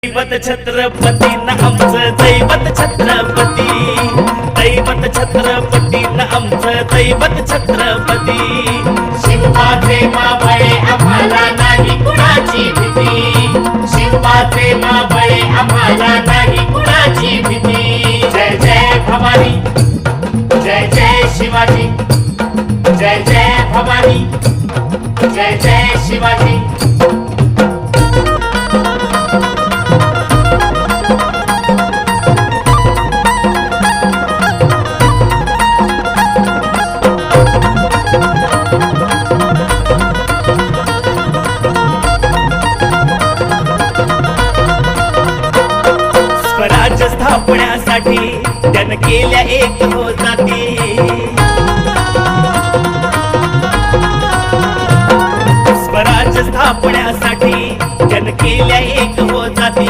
दैवत छत्रपती न आमचं दैवत छत्रपती, दैवत छत्रपती न आमचं दैवत छत्रपती। शिवबाचे माबळे आम्हाला नाही कुणाची भीती, शिवबाचे माबळे आम्हाला नाही कुणाची भीती। जय जय भवानी, जय जय शिवाजी, जय जय भवानी, जय जय शिवाजी। स्वराज्य स्थापण्यासाठी त्यानं केल्या एक हो जाती, स्वराज्य स्थापण्यासाठी त्यानं केल्या एक हो जाती।